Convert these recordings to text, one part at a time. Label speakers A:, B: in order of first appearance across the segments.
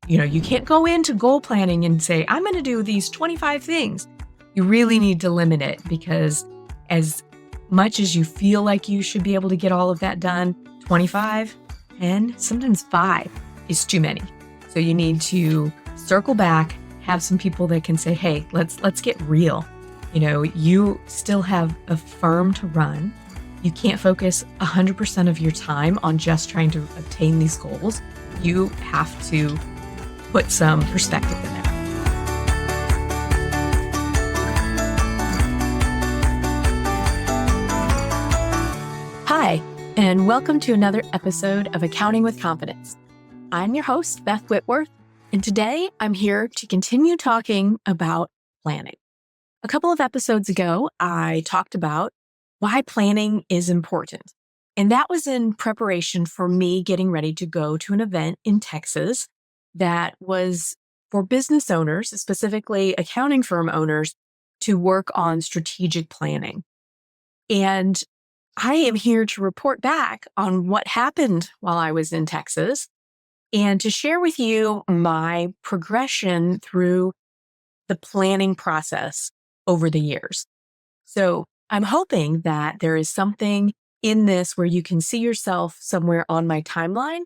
A: You can't go into goal planning and say, I'm going to do these 25 things. You really need to limit it, because as much as you feel like you should be able to get all of that done, 25, 10, sometimes 5 is too many. So you need to circle back, have some people that can say, hey, let's get real. You still have a firm to run. You can't focus 100% of your time on just trying to obtain these goals. You have to put some perspective in there. Hi, and welcome to another episode of Accounting with Confidence. I'm your host, Beth Whitworth, and today I'm here to continue talking about planning. A couple of episodes ago, I talked about why planning is important, and that was in preparation for me getting ready to go to an event in Texas that was for business owners, specifically accounting firm owners, to work on strategic planning. And I am here to report back on what happened while I was in Texas and to share with you my progression through the planning process over the years. So I'm hoping that there is something in this where you can see yourself somewhere on my timeline,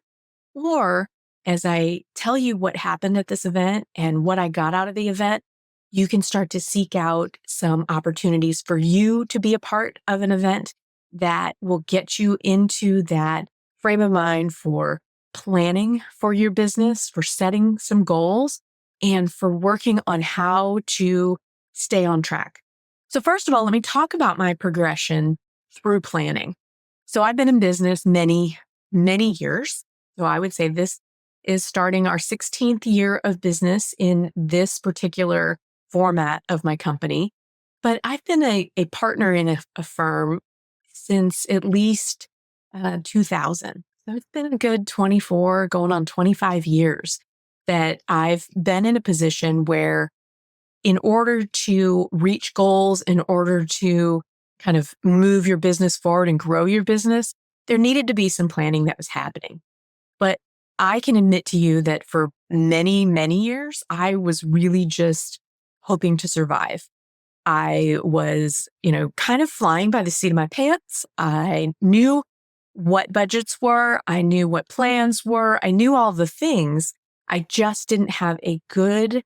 A: or as I tell you what happened at this event and what I got out of the event, you can start to seek out some opportunities for you to be a part of an event that will get you into that frame of mind for planning for your business, for setting some goals, and for working on how to stay on track. So first of all, let me talk about my progression through planning. So I've been in business many, many years. So I would say this is starting our 16th year of business in this particular format of my company. But I've been a partner in a firm since at least 2000. So it's been a good 24, going on 25 years that I've been in a position where in order to reach goals, in order to kind of move your business forward and grow your business, there needed to be some planning that was happening. But I can admit to you that for many, many years, I was really just hoping to survive. I was, kind of flying by the seat of my pants. I knew what budgets were. I knew what plans were. I knew all the things. I just didn't have a good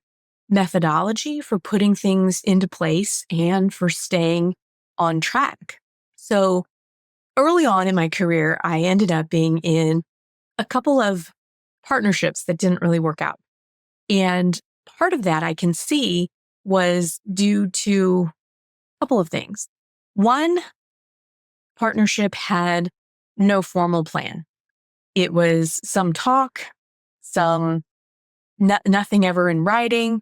A: methodology for putting things into place and for staying on track. So early on in my career, I ended up being in a couple of partnerships that didn't really work out. And part of that I can see was due to a couple of things. One, partnership had no formal plan. It was some talk, nothing ever in writing.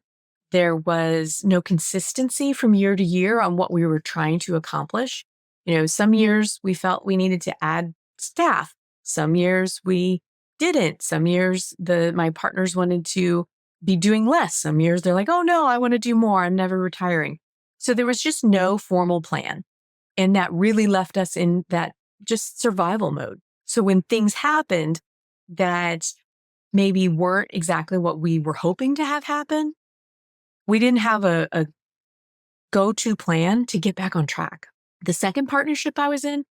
A: There was no consistency from year to year on what we were trying to accomplish. Some years we felt we needed to add staff. Some years we didn't. Some years my partners wanted to be doing less. Some years they're like, oh no, I want to do more. I'm never retiring. So there was just no formal plan. And that really left us in that just survival mode. So when things happened that maybe weren't exactly what we were hoping to have happen, we didn't have a go-to plan to get back on track. The second partnership I was in,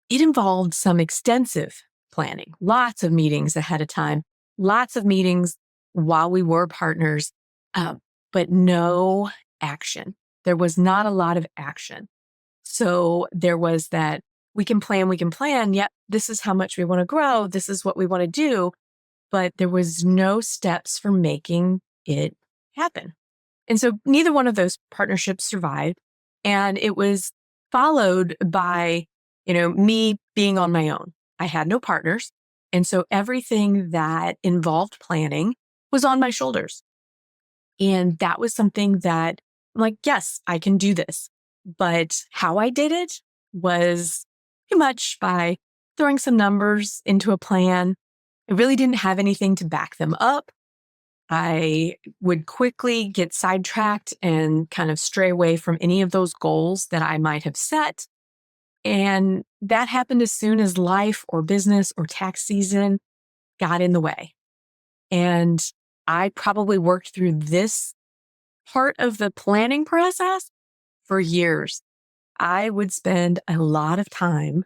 A: it involved some extensive planning, lots of meetings ahead of time, lots of meetings while we were partners, but no action. There was not a lot of action. So there was that we can plan. Yep, this is how much we want to grow. This is what we want to do. But there was no steps for making it happen. And so neither one of those partnerships survived. And it was followed by, me being on my own. I had no partners. And so everything that involved planning was on my shoulders. And that was something that I'm like, yes, I can do this. But how I did it was pretty much by throwing some numbers into a plan. I really didn't have anything to back them up. I would quickly get sidetracked and kind of stray away from any of those goals that I might have set. And that happened as soon as life or business or tax season got in the way. And I probably worked through this part of the planning process for years. I would spend a lot of time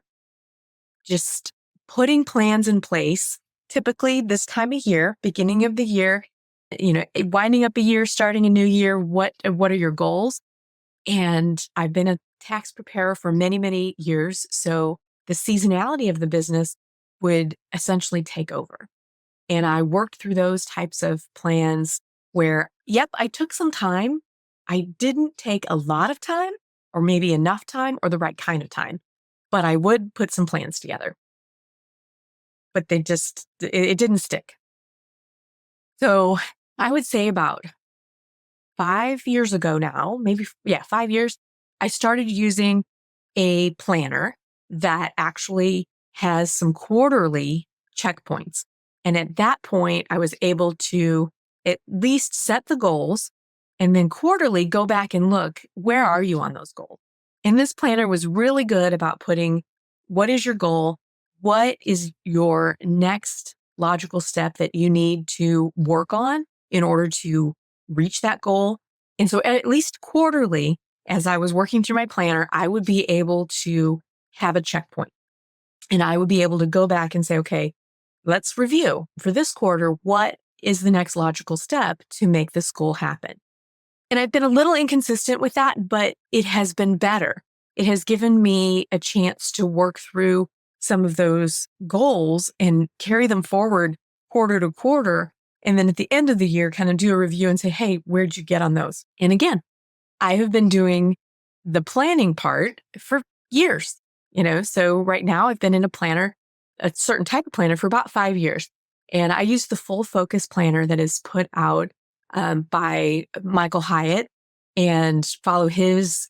A: just putting plans in place, typically this time of year, beginning of the year, winding up a year, starting a new year. What are your goals? And I've been a tax preparer for many, many years. So the seasonality of the business would essentially take over. And I worked through those types of plans where, yep, I took some time. I didn't take a lot of time or maybe enough time or the right kind of time, but I would put some plans together. But it didn't stick. So I would say about 5 years ago now, 5 years, I started using a planner that actually has some quarterly checkpoints. And at that point, I was able to at least set the goals and then quarterly go back and look, where are you on those goals? And this planner was really good about putting, what is your goal? What is your next logical step that you need to work on in order to reach that goal? And so at least quarterly, as I was working through my planner, I would be able to have a checkpoint. And I would be able to go back and say, okay, let's review for this quarter. What is the next logical step to make this goal happen? And I've been a little inconsistent with that, but it has been better. It has given me a chance to work through some of those goals and carry them forward quarter to quarter. And then at the end of the year, kind of do a review and say, hey, where'd you get on those? And again, I have been doing the planning part for years, so right now I've been in a certain type of planner for about 5 years. And I use the full focus planner that is put out by Michael Hyatt and follow his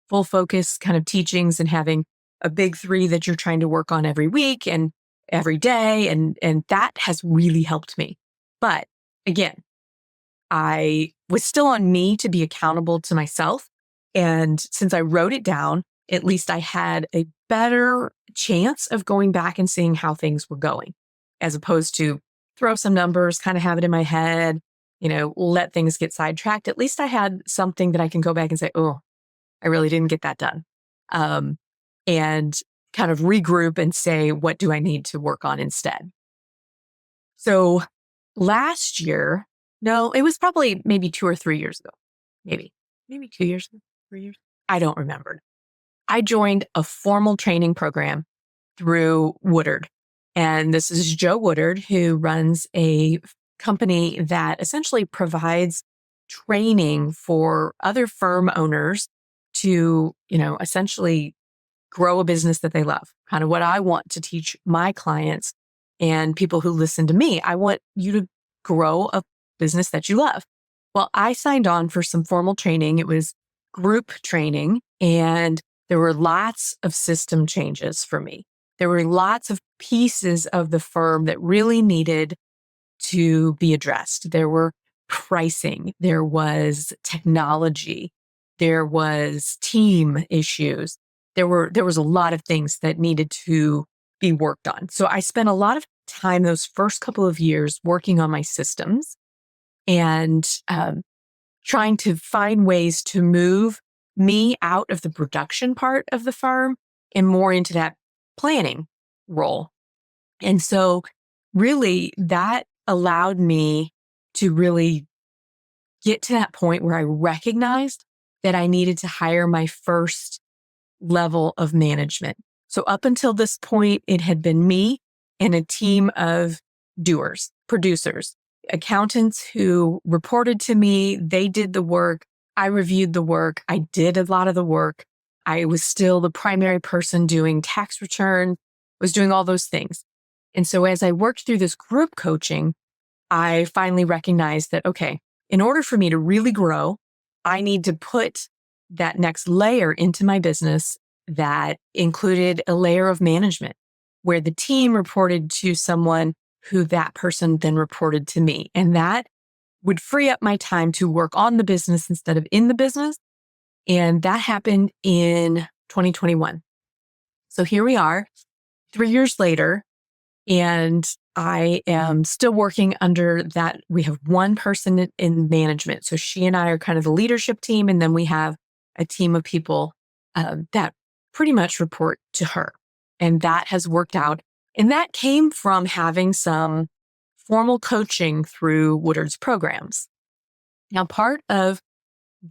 A: full focus kind of teachings and having a big 3 that you're trying to work on every week and every day. And that has really helped me. But again, I was still on me to be accountable to myself. And since I wrote it down, at least I had a better chance of going back and seeing how things were going, as opposed to throw some numbers, kind of have it in my head, let things get sidetracked. At least I had something that I can go back and say, oh, I really didn't get that done. And kind of regroup and say, what do I need to work on instead? So last year, no, it was probably maybe 2 or 3 years ago. Maybe 2 years, 3 years. I don't remember. I joined a formal training program through Woodard. And this is Joe Woodard, who runs a company that essentially provides training for other firm owners to, essentially grow a business that they love. Kind of what I want to teach my clients and people who listen to me. I want you to grow a business that you love. Well, I signed on for some formal training. It was group training, and there were lots of system changes for me. There were lots of pieces of the firm that really needed to be addressed. There were pricing, there was technology, there was team issues. There was a lot of things that needed to be worked on. So I spent a lot of time those first couple of years working on my systems and trying to find ways to move me out of the production part of the firm and more into that planning role. And so really that allowed me to really get to that point where I recognized that I needed to hire my first level of management. So up until this point, it had been me and a team of doers, producers, accountants who reported to me. They did the work. I reviewed the work. I did a lot of the work. I was still the primary person doing tax return, was doing all those things. And so as I worked through this group coaching, I finally recognized that, okay, in order for me to really grow, I need to put that next layer into my business that included a layer of management where the team reported to someone who that person then reported to me. And that would free up my time to work on the business instead of in the business. And that happened in 2021. So here we are, 3 years later, And I am still working under that. We have one person in management. So she and I are kind of the leadership team. And then we have a team of people that pretty much report to her. And that has worked out. And that came from having some formal coaching through Woodard's programs. Now, part of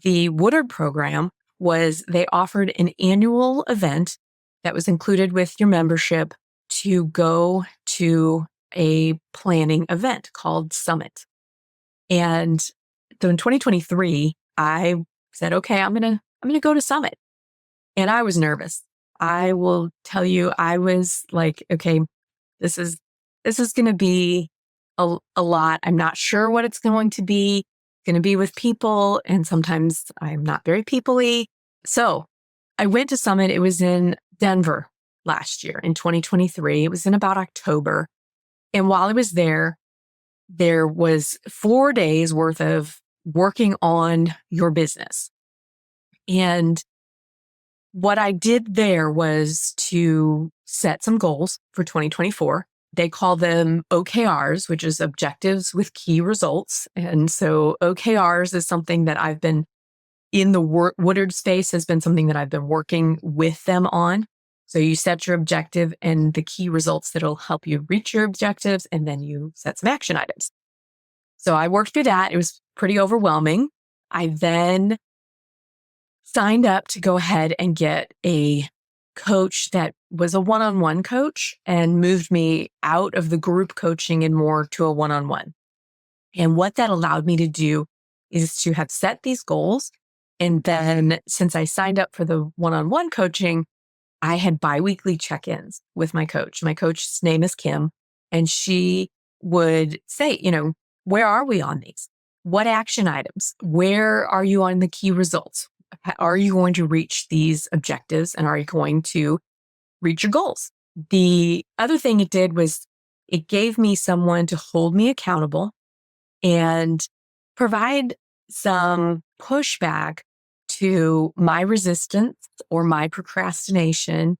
A: the Woodard program was they offered an annual event that was included with your membership to go to a planning event called Summit. And so in 2023, I said, okay, I'm going to go to Summit. And I was nervous. I will tell you, I was like, okay, this is going to be a lot. I'm not sure what it's going to be. It's going to be with people, and sometimes I'm not very people-y. So I went to Summit. It was in Denver last year in 2023. It was in about October. And while I was there was 4 days worth of working on your business. And what I did there was to set some goals for 2024. They call them OKRs, which is objectives with key results. And so OKRs is something that I've been in the Woodard space, has been something that I've been working with them on. So you set your objective and the key results that'll help you reach your objectives, and then you set some action items. So I worked through that. It was pretty overwhelming. I then signed up to go ahead and get a coach that was a one-on-one coach and moved me out of the group coaching and more to a one-on-one. And what that allowed me to do is to have set these goals. And then since I signed up for the one-on-one coaching, I had biweekly check-ins with my coach. My coach's name is Kim, and she would say, where are we on these? What action items? Where are you on the key results? Are you going to reach these objectives, and are you going to reach your goals? The other thing it did was it gave me someone to hold me accountable and provide some pushback to my resistance or my procrastination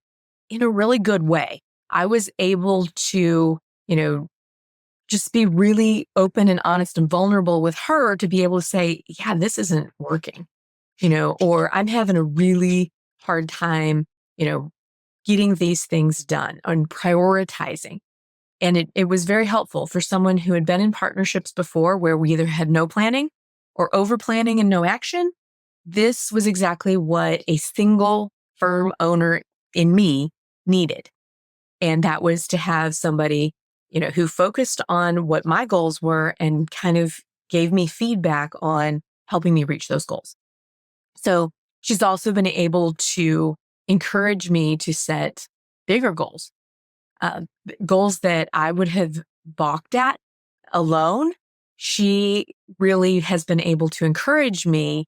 A: in a really good way. I was able to, just be really open and honest and vulnerable with her to be able to say, yeah, this isn't working, or I'm having a really hard time, getting these things done and prioritizing. And it was very helpful for someone who had been in partnerships before where we either had no planning or over planning and no action. This was exactly what a single firm owner in me needed. And that was to have somebody, who focused on what my goals were and kind of gave me feedback on helping me reach those goals. So she's also been able to encourage me to set bigger goals, goals that I would have balked at alone. She really has been able to encourage me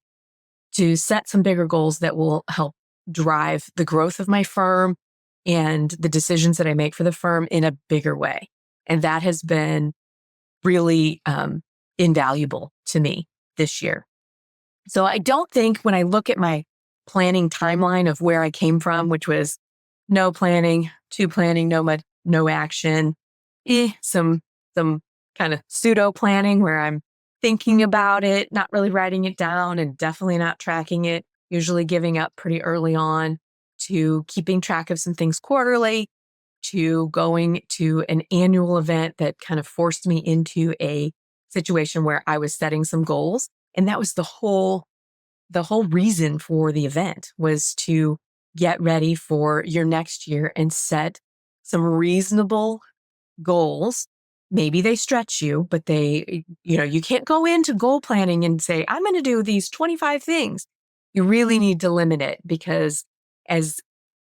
A: to set some bigger goals that will help drive the growth of my firm and the decisions that I make for the firm in a bigger way. And that has been really invaluable to me this year. So I don't think when I look at my planning timeline of where I came from, which was no planning, to planning, no action, some kind of pseudo planning where I'm thinking about it, not really writing it down, and definitely not tracking it, usually giving up pretty early on, to keeping track of some things quarterly, to going to an annual event that kind of forced me into a situation where I was setting some goals. And that was the whole reason for the event, was to get ready for your next year and set some reasonable goals. Maybe they stretch you, but you can't go into goal planning and say, I'm going to do these 25 things. You really need to limit it, because as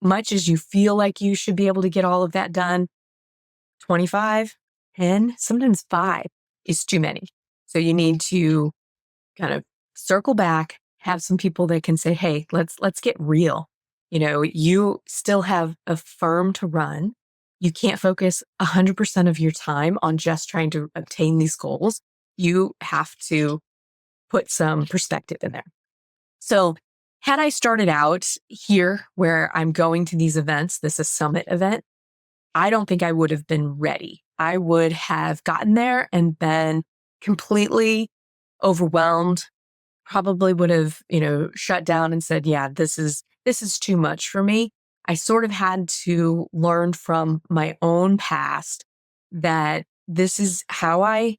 A: much as you feel like you should be able to get all of that done, 25, 10, sometimes 5 is too many. So you need to kind of circle back, have some people that can say, hey, let's get real. You still have a firm to run. You can't focus 100% of your time on just trying to obtain these goals. You have to put some perspective in there. So had I started out here where I'm going to these events, this is a summit event, I don't think I would have been ready. I would have gotten there and been completely overwhelmed, probably would have, shut down and said, yeah, this is too much for me. I sort of had to learn from my own past that this is how I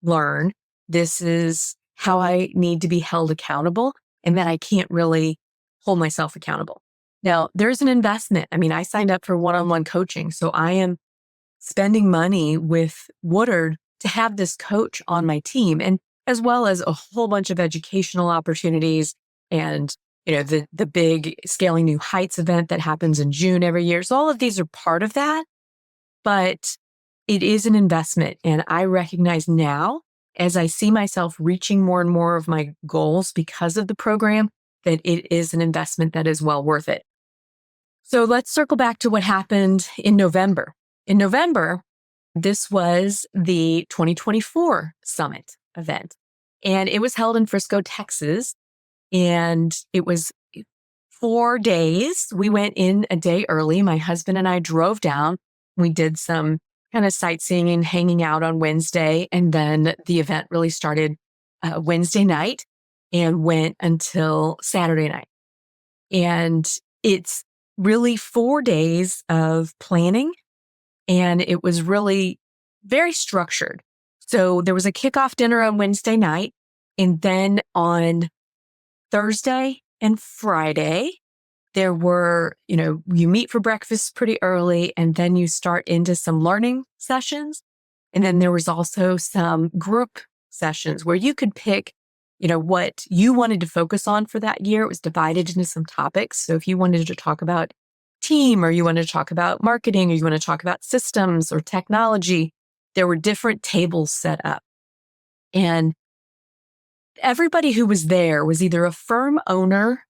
A: learn. This is how I need to be held accountable, and that I can't really hold myself accountable. Now, there's an investment. I mean, I signed up for one-on-one coaching, so I am spending money with Woodard to have this coach on my team, and as well as a whole bunch of educational opportunities and the big Scaling New Heights event that happens in June every year. So all of these are part of that, but it is an investment. And I recognize now, as I see myself reaching more and more of my goals because of the program, that it is an investment that is well worth it. So let's circle back to what happened in November. In November, this was the 2024 Summit event, and it was held in Frisco, Texas, and it was 4 days. We went in a day early. My husband and I drove down. We did some kind of sightseeing and hanging out on Wednesday, and then the event really started Wednesday night and went until Saturday night. And it's really 4 days of planning, and it was really very structured. So there was a kickoff dinner on Wednesday night, and then on Thursday and Friday, there were, you meet for breakfast pretty early, and then you start into some learning sessions. And then there was also some group sessions where you could pick, what you wanted to focus on for that year. It was divided into some topics. So if you wanted to talk about team, or you wanted to talk about marketing, or you want to talk about systems or technology, there were different tables set up. And everybody who was there was either a firm owner,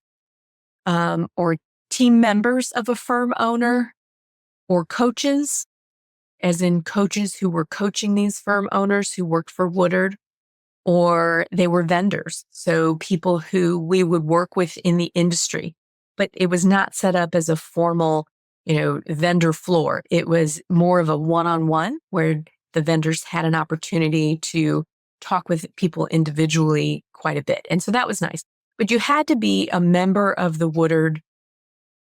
A: or team members of a firm owner, or coaches, as in coaches who were coaching these firm owners who worked for Woodard, or they were vendors. So people who we would work with in the industry, but it was not set up as a formal, vendor floor. It was more of a one-on-one where the vendors had an opportunity to talk with people individually quite a bit. And so that was nice. But you had to be a member of the Woodard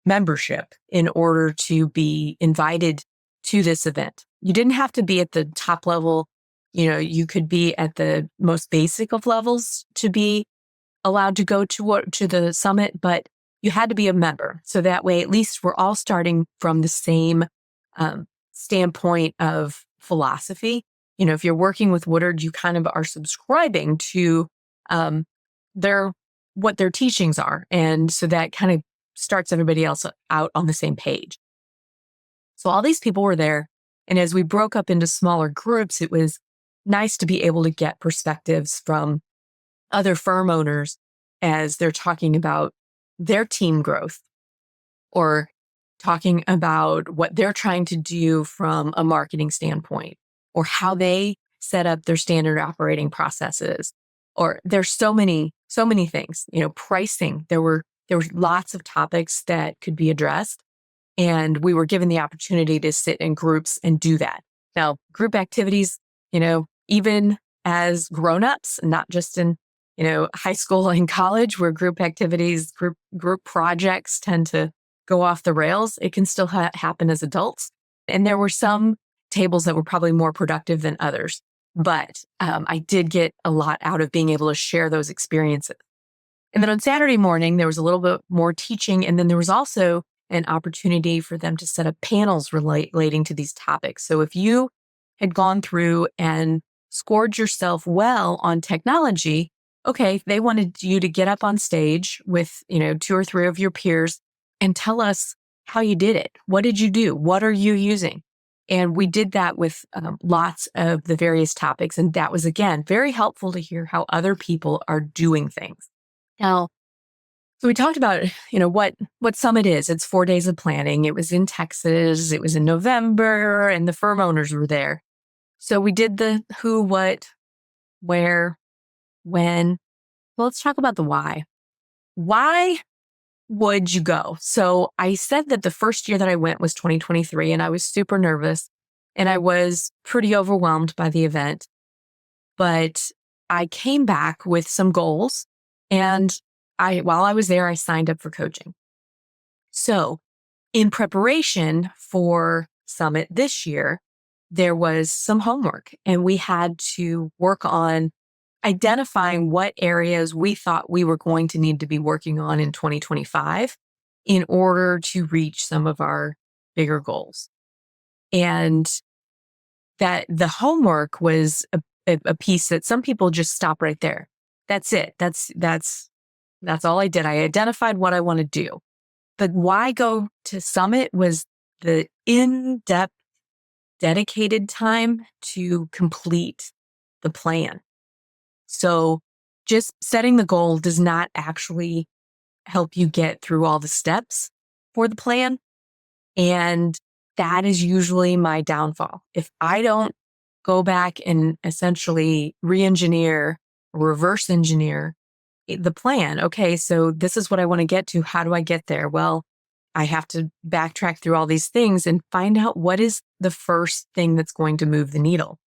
A: membership in order to be invited to this event. You didn't have to be at the top level. You could be at the most basic of levels to be allowed to go to the summit, but you had to be a member. So that way, at least we're all starting from the same standpoint of philosophy. If you're working with Woodard, you kind of are subscribing to what their teachings are. And so that kind of starts everybody else out on the same page. So all these people were there. And as we broke up into smaller groups, it was nice to be able to get perspectives from other firm owners as they're talking about their team growth, or talking about what they're trying to do from a marketing standpoint, or how they set up their standard operating processes. Or there's so many things, pricing. There were lots of topics that could be addressed, and we were given the opportunity to sit in groups and do that. Now, group activities, even as grownups, not just in, high school and college, where group activities, group projects tend to go off the rails, it can still happen as adults. And there were some tables that were probably more productive than others. But I did get a lot out of being able to share those experiences. And then on Saturday morning, there was a little bit more teaching. And then there was also an opportunity for them to set up panels relating to these topics. So if you had gone through and scored yourself well on technology, okay, they wanted you to get up on stage with, 2 or 3 of your peers and tell us how you did it. What did you do? What are you using? And we did that with lots of the various topics. And that was, again, very helpful to hear how other people are doing things. Now, so we talked about, what Summit is. It's 4 days of planning. It was in Texas. It was in November, and the firm owners were there. So we did the who, what, where, when. Well, let's talk about the why. Why would you go? So I said that the first year that I went was 2023, and I was super nervous and I was pretty overwhelmed by the event. But I came back with some goals, and while I was there, I signed up for coaching. So in preparation for Summit this year, there was some homework, and we had to work on identifying what areas we thought we were going to need to be working on in 2025 in order to reach some of our bigger goals. And that the homework was a piece that some people just stop right there. That's it. That's all I did. I identified what I want to do. But why go to Summit was the in-depth, dedicated time to complete the plan. So just setting the goal does not actually help you get through all the steps for the plan. And that is usually my downfall. If I don't go back and essentially re-engineer, reverse engineer the plan. Okay, so this is what I want to get to. How do I get there? Well, I have to backtrack through all these things and find out what is the first thing that's going to move the needle.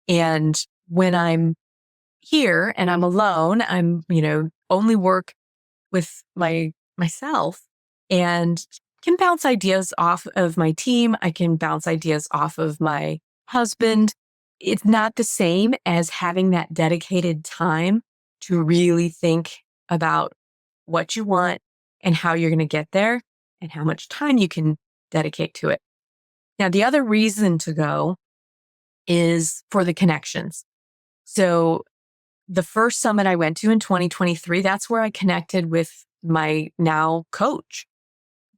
A: And when I'm here and I'm alone, I'm, only work with myself and can bounce ideas off of my team. I can bounce ideas off of my husband. It's not the same as having that dedicated time to really think about what you want and how you're going to get there and how much time you can dedicate to it. Now, the other reason to go is for the connections. So the first summit I went to in 2023, that's where I connected with my now coach.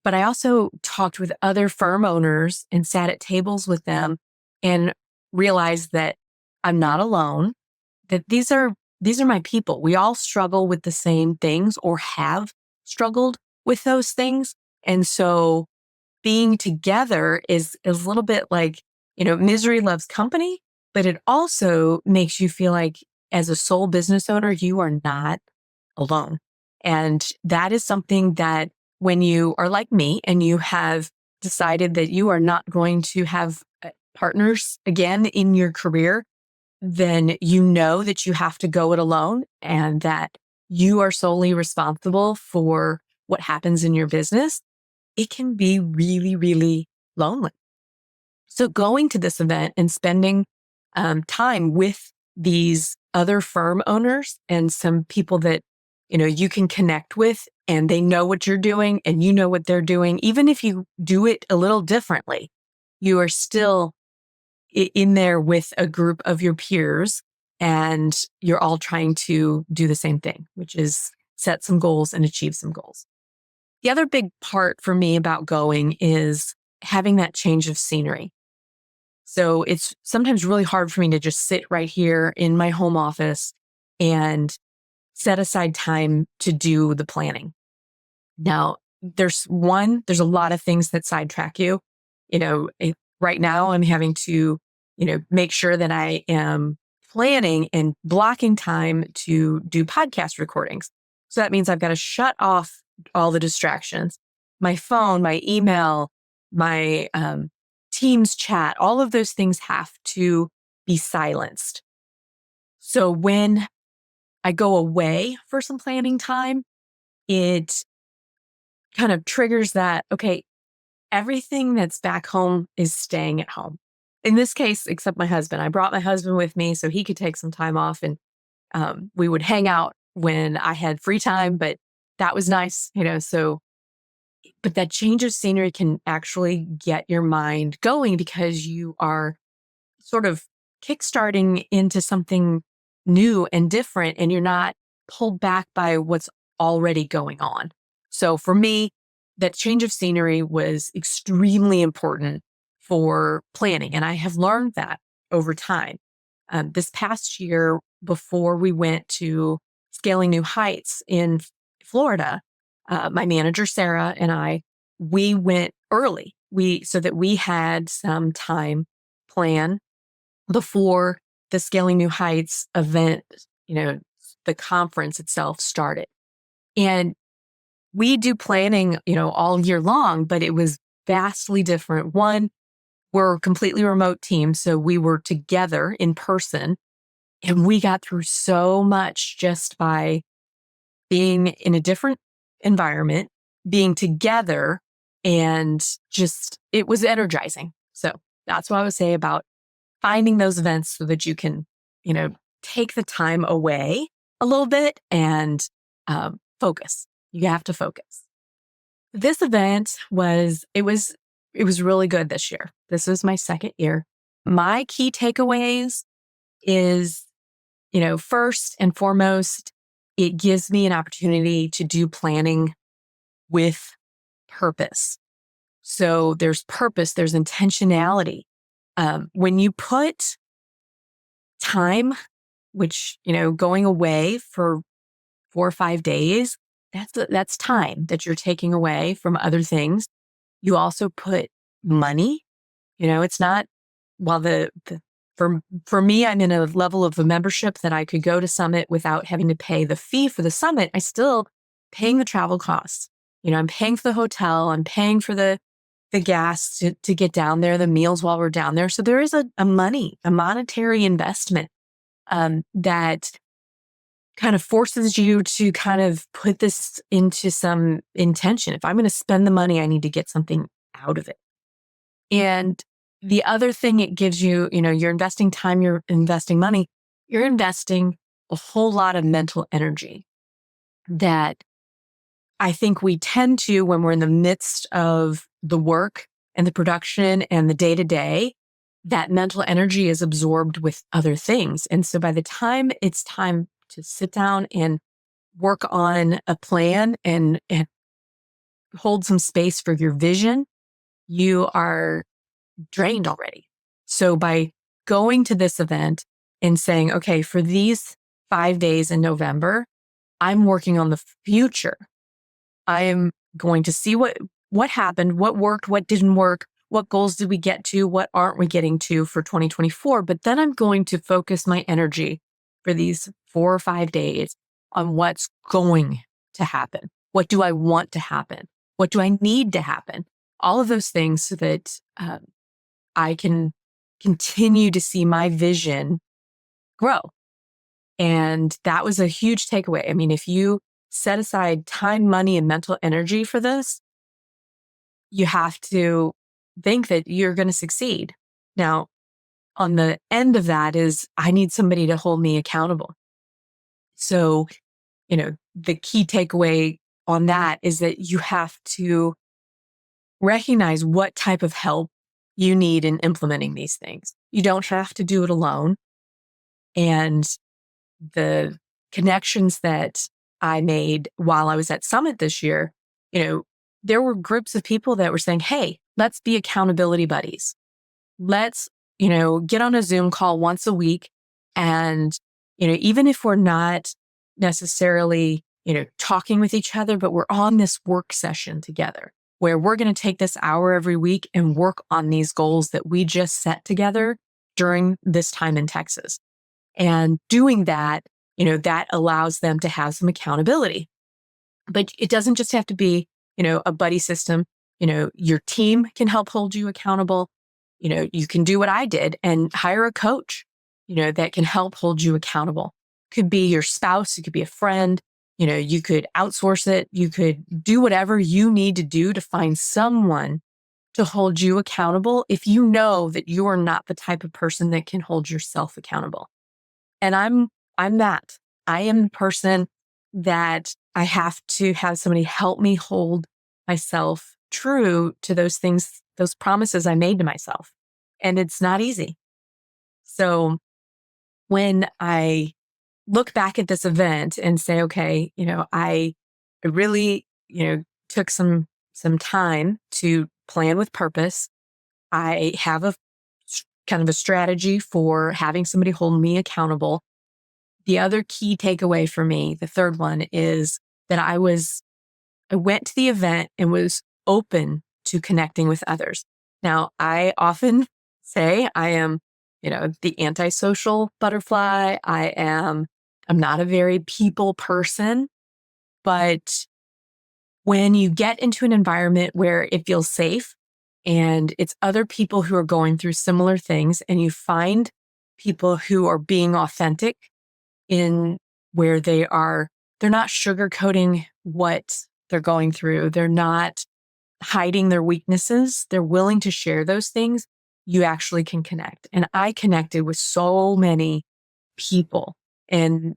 A: But I also talked with other firm owners and sat at tables with them and realized that I'm not alone, that these are my people. We all struggle with the same things or have struggled with those things. And so being together is a little bit like, misery loves company, but it also makes you feel like as a sole business owner, you are not alone. And that is something that when you are like me and you have decided that you are not going to have partners again in your career, then you know that you have to go it alone and that you are solely responsible for what happens in your business. It can be really, really lonely. So going to this event and spending time with these other firm owners and some people that, you can connect with and they know what you're doing and you know what they're doing. Even if you do it a little differently, you are still in there with a group of your peers and you're all trying to do the same thing, which is set some goals and achieve some goals. The other big part for me about going is having that change of scenery. So it's sometimes really hard for me to just sit right here in my home office and set aside time to do the planning. Now, there's a lot of things that sidetrack you. Right now I'm having to, make sure that I am planning and blocking time to do podcast recordings. So that means I've got to shut off all the distractions, my phone, my email, my Teams chat, all of those things have to be silenced. So when I go away for some planning time, it kind of triggers that, okay, everything that's back home is staying at home. In this case, except my husband. I brought my husband with me so he could take some time off and we would hang out when I had free time, but that was nice, but that change of scenery can actually get your mind going because you are sort of kickstarting into something new and different, and you're not pulled back by what's already going on. So for me, that change of scenery was extremely important for planning. And I have learned that over time. This past year, before we went to Scaling New Heights in Florida, my manager, Sarah, and we went early. So that we had some time planned before the Scaling New Heights event, the conference itself started. And we do planning, all year long, but it was vastly different. One, we're a completely remote team. So we were together in person and we got through so much just by being in a different environment, being together, and just, it was energizing. So that's what I would say about finding those events so that you can, you know, take the time away a little bit and focus. You have to focus. This event it was really good this year. This was my second year. My key takeaways is, first and foremost, it gives me an opportunity to do planning with purpose. So there's purpose, there's intentionality. When you put time, which, going away for 4 or 5 days, that's time that you're taking away from other things. You also put money. It's not, while for me, I'm in a level of a membership that I could go to Summit without having to pay the fee for the Summit. I still paying the travel costs. I'm paying for the hotel. I'm paying for the gas to get down there, the meals while we're down there. So there is a monetary investment that kind of forces you to kind of put this into some intention. If I'm going to spend the money, I need to get something out of it. And the other thing it gives you, you're investing time, you're investing money, you're investing a whole lot of mental energy that I think we tend to, when we're in the midst of the work and the production and the day to day, that mental energy is absorbed with other things. And so by the time it's time to sit down and work on a plan and hold some space for your vision, you are drained already. So by going to this event and saying, okay, for these 5 days in November, I'm working on the future. I am going to see what happened, what worked, what didn't work, what goals did we get to, what aren't we getting to for 2024. But then I'm going to focus my energy for these 4 or 5 days on what's going to happen. What do I want to happen? What do I need to happen? All of those things so that I can continue to see my vision grow. And that was a huge takeaway. I mean, if you set aside time, money, and mental energy for this, you have to think that you're going to succeed. Now, on the end of that is I need somebody to hold me accountable. So, the key takeaway on that is that you have to recognize what type of help you need in implementing these things. You don't have to do it alone. And the connections that I made while I was at Summit this year, there were groups of people that were saying, hey, let's be accountability buddies. Let's, get on a Zoom call once a week. And, even if we're not necessarily, talking with each other, but we're on this work session together where we're going to take this hour every week and work on these goals that we just set together during this time in Texas. And doing that, that allows them to have some accountability. But it doesn't just have to be, a buddy system. Your team can help hold you accountable. You can do what I did and hire a coach, that can help hold you accountable. Could be your spouse, it could be a friend, you could outsource it. You could do whatever you need to do to find someone to hold you accountable if you know that you are not the type of person that can hold yourself accountable. And I'm that. I am the person that I have to have somebody help me hold myself true to those things, those promises I made to myself. And it's not easy. So when I look back at this event and say, okay, I really, took some time to plan with purpose. I have a kind of a strategy for having somebody hold me accountable. The other key takeaway for me, the third one, is that I went to the event and was open to connecting with others. Now, I often say I am, the antisocial butterfly. I'm not a very people person, but When you get into an environment where it feels safe and it's other people who are going through similar things, and you find people who are being authentic in where they're not sugarcoating what they're going through. They're not hiding their weaknesses. They're willing to share those things. You actually can connect. And I connected with so many people and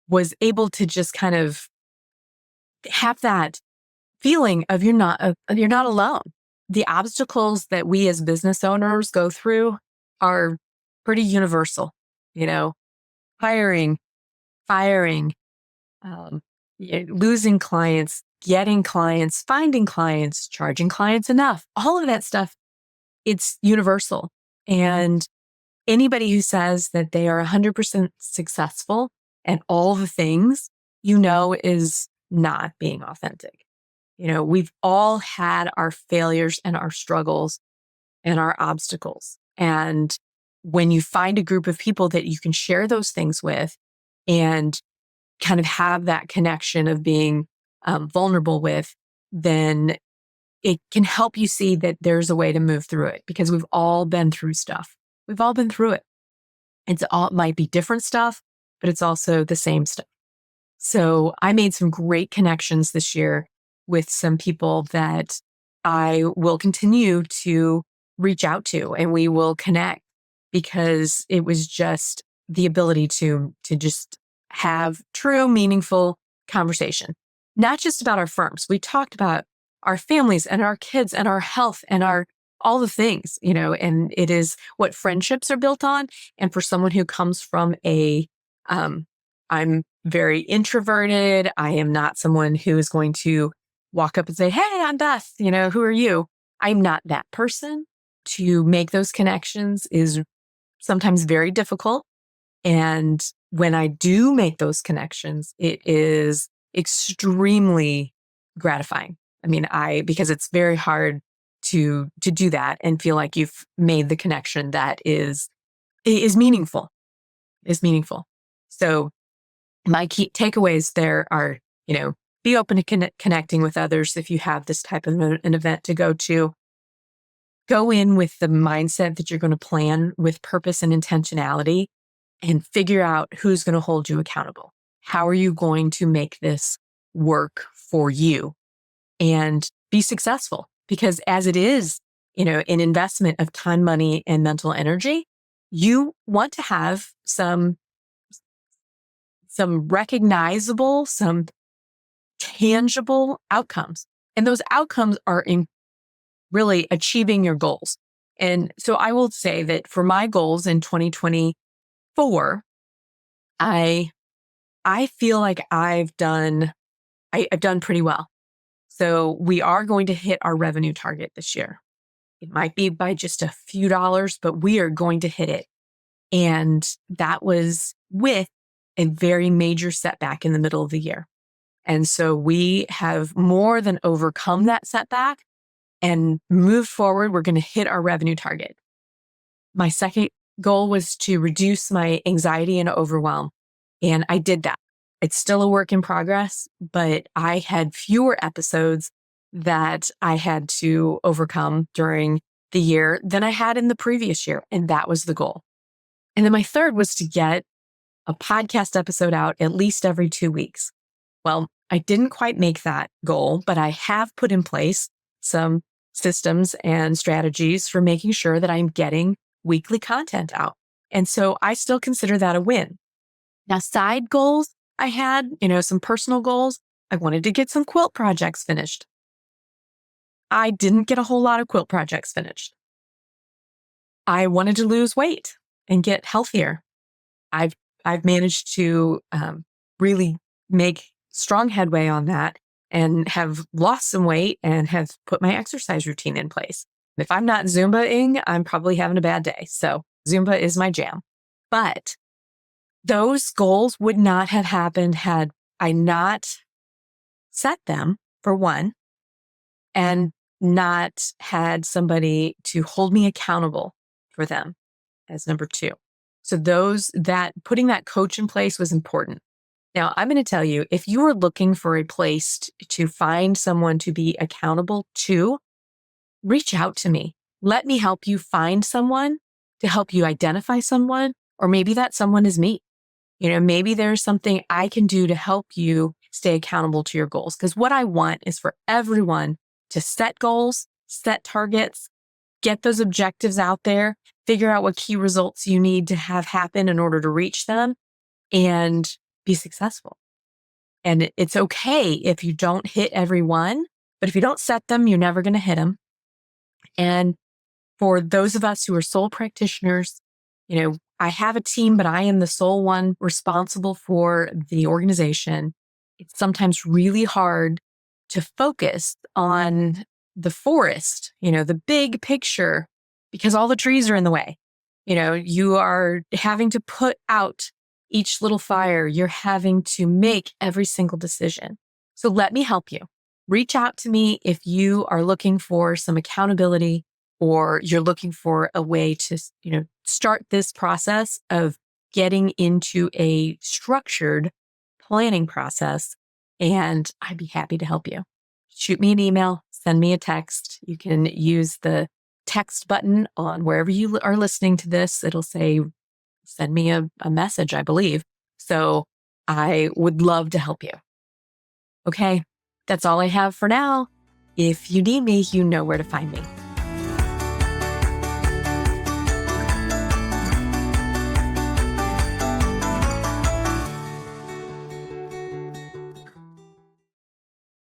A: was able to just kind of have that feeling of you're not alone. The obstacles that we as business owners go through are pretty universal, you know, hiring, firing, losing clients, getting clients, finding clients, charging clients enough, all of that stuff, it's universal. And anybody who says that they are 100% successful at all the things, is not being authentic. We've all had our failures and our struggles and our obstacles. And when you find a group of people that you can share those things with and kind of have that connection of being vulnerable with, then it can help you see that there's a way to move through it, because we've all been through stuff. We've all been through it. It might be different stuff, but it's also the same stuff. So I made some great connections this year with some people that I will continue to reach out to, and we will connect, because it was just the ability to just have true, meaningful conversation, not just about our firms. We talked about our families and our kids and our health and all the things, and it is what friendships are built on. And for someone who comes from I'm very introverted. I am not someone who is going to walk up and say, "Hey, I'm Beth, who are you?" I'm not that person. To make those connections is sometimes very difficult. And when I do make those connections, it is extremely gratifying. Because it's very hard to do that and feel like you've made the connection that is meaningful, So my key takeaways there are, be open to connecting with others. If you have this type of an event to go in with the mindset that you're going to plan with purpose and intentionality, and figure out who's going to hold you accountable. How are you going to make this work for you and be successful? Because as it is, an investment of time, money, and mental energy, you want to have some recognizable, some tangible outcomes. And those outcomes are in really achieving your goals. And so I will say that for my goals in 2024, I feel like I've done pretty well. So we are going to hit our revenue target this year. It might be by just a few dollars, but we are going to hit it. And that was with a very major setback in the middle of the year. And so we have more than overcome that setback and moved forward. We're going to hit our revenue target. My second goal was to reduce my anxiety and overwhelm. And I did that. It's still a work in progress, but I had fewer episodes that I had to overcome during the year than I had in the previous year. And that was the goal. And then my third was to get a podcast episode out at least every 2 weeks. Well, I didn't quite make that goal, but I have put in place some systems and strategies for making sure that I'm getting weekly content out. And so I still consider that a win. Now, side goals I had, some personal goals. I wanted to get some quilt projects finished. I didn't get a whole lot of quilt projects finished. I wanted to lose weight and get healthier. I've managed to really make strong headway on that and have lost some weight and have put my exercise routine in place. If I'm not Zumba-ing, I'm probably having a bad day. So Zumba is my jam. But those goals would not have happened had I not set them, for one, and not had somebody to hold me accountable for them as number two. So putting that coach in place was important. Now, I'm going to tell you, if you are looking for a place to find someone to be accountable to, reach out to me. Let me help you find someone to help you identify someone, or maybe that someone is me. Maybe there's something I can do to help you stay accountable to your goals. Because what I want is for everyone to set goals, set targets, get those objectives out there, figure out what key results you need to have happen in order to reach them, and be successful. And it's okay if you don't hit every one, but if you don't set them, you're never going to hit them. And for those of us who are sole practitioners, I have a team, but I am the sole one responsible for the organization. It's sometimes really hard to focus on the forest, the big picture, because all the trees are in the way. You are having to put out each little fire. You're having to make every single decision. So let me help you. Reach out to me if you are looking for some accountability, or you're looking for a way to, start this process of getting into a structured planning process. And I'd be happy to help you. Shoot me an email, send me a text. You can use the text button on wherever you are listening to this. It'll say, send me a message, I believe. So I would love to help you. Okay, that's all I have for now. If you need me, you know where to find me.